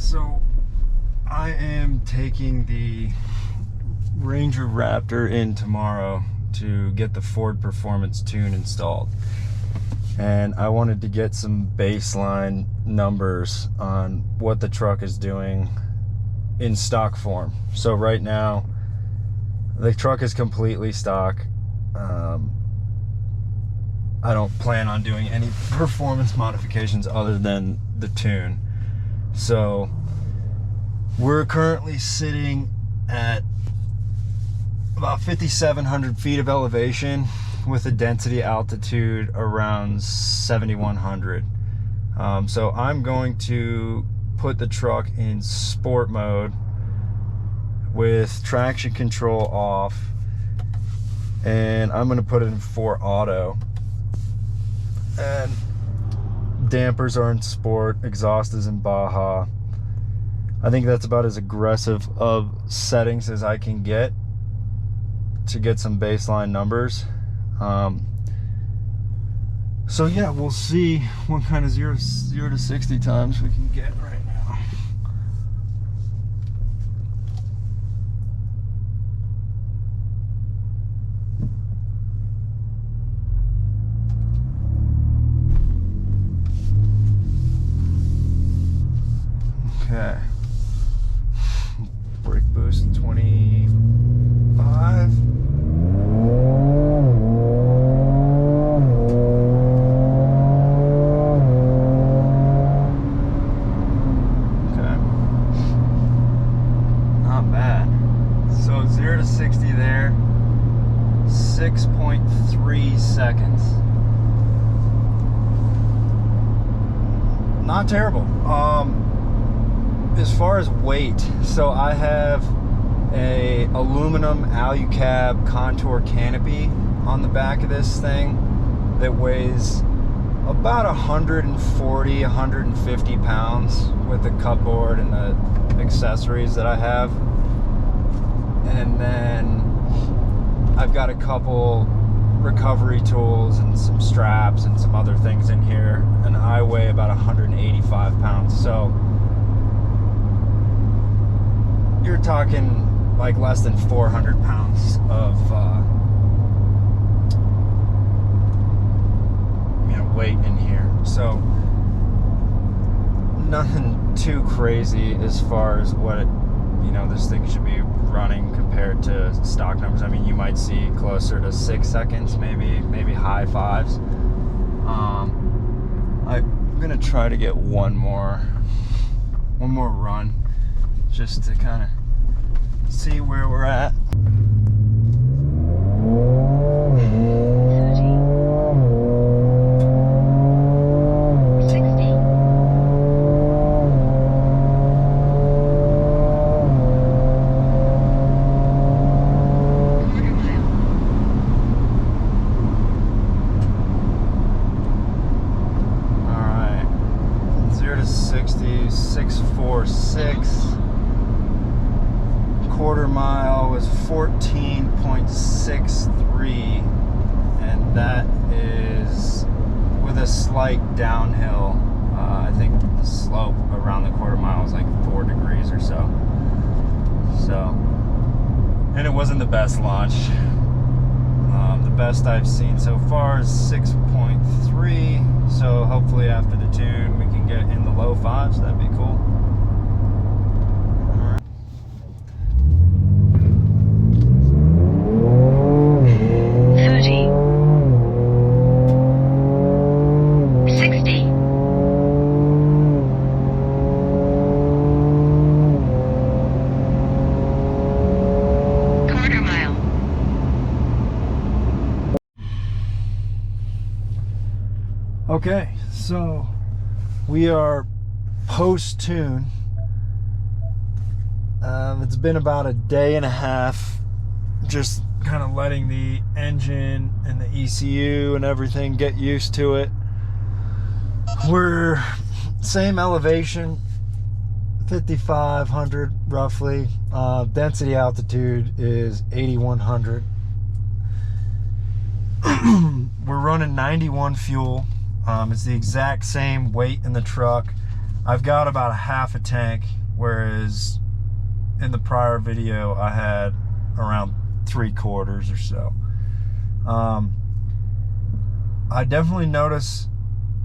So I am taking the Ranger Raptor in tomorrow to get the Ford Performance Tune installed, and I wanted to get some baseline numbers on what the truck is doing in stock form. So right now the truck is completely stock. I don't plan on doing any performance modifications other than the tune. So we're currently sitting at about 5,700 feet of elevation with a density altitude around 7,100. So I'm going to put the truck in sport mode with traction control off, and I'm going to put it in 4 auto, and dampers are in sport, exhaust is in Baja. I think that's about as aggressive of settings as I can get to get some baseline numbers. So yeah, we'll see what kind of 0 to 60 times we can get right now. Okay. Brake boost 25. Okay. Not bad. So 0 to 60 there, 6.3 seconds. Not terrible. As far as weight, so I have a aluminum alucab contour canopy on the back of this thing that weighs about 140, 150 pounds with the cupboard and the accessories that I have. And then I've got a couple recovery tools and some straps and some other things in here, and I weigh about 185 pounds. So you're talking like less than 400 pounds of weight in here. So nothing too crazy as far as what this thing should be running compared to stock numbers. I mean, you might see closer to 6 seconds, maybe high 5s. I'm gonna try to get one more run just to kind of see where we're at. All right, 0 to 60, 646. Quarter mile was 14.63, and that is with a slight downhill. I think the slope around the quarter mile is like 4 degrees or so. And it wasn't the best launch. The best I've seen so far is 6.3. So hopefully after the tune we can get in the low 5s. That'd be cool. 1/4 mile. Okay, so we are post-tune. It's been about a day and a half just kind of letting the engine and the ECU and everything get used to it. We're same elevation, 5,500 roughly. Density altitude is 8,100. We're running 91 fuel. It's the exact same weight in the truck. I've got about a half a tank, whereas in the prior video I had around 3/4 or so. I definitely notice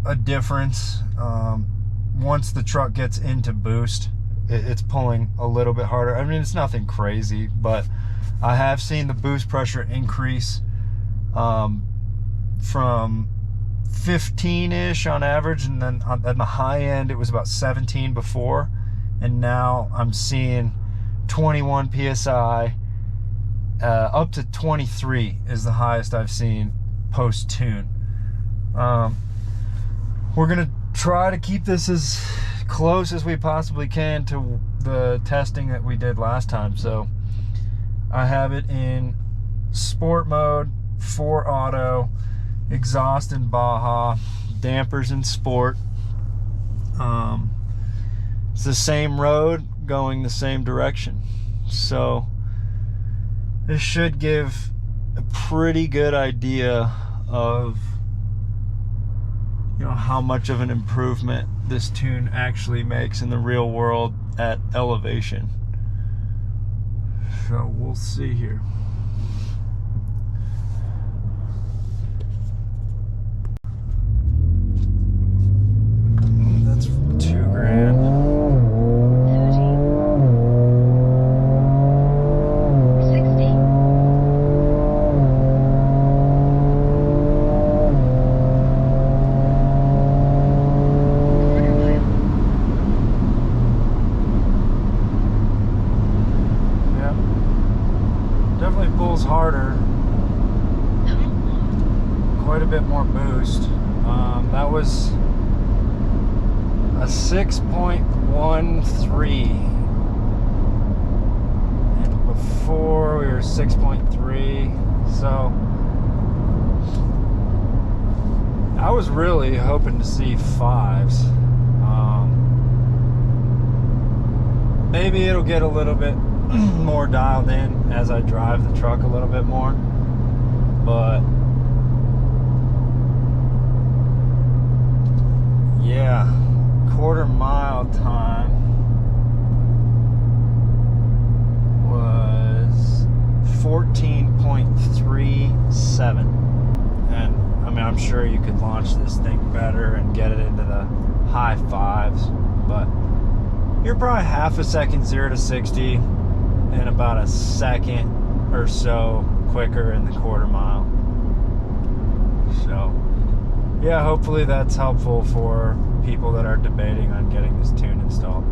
a difference once the truck gets into boost. It's pulling a little bit harder. I mean, it's nothing crazy, but I have seen the boost pressure increase from 15-ish on average, and then at the high end it was about 17 before, and now I'm seeing 21 psi up to 23 is the highest I've seen post tune. We're gonna try to keep this as close as we possibly can to the testing that we did last time. So I have it in sport mode, 4 auto, exhaust in Baja, dampers in sport. It's the same road going the same direction, so this should give a pretty good idea of, you know, how much of an improvement this tune actually makes in the real world at elevation. So we'll see here. That's $2,000. Definitely pulls harder, quite a bit more boost. That was a 6.13, and before we were 6.3, so I was really hoping to see 5s. Maybe it'll get a little bit more dialed in as I drive the truck a little bit more, but yeah, quarter-mile time was 14.37, and I mean, I'm sure you could launch this thing better and get it into the high 5s, but you're probably half a second 0 to 60 and about a second or so quicker in the quarter-mile. So yeah, hopefully that's helpful for people that are debating on getting this tune installed.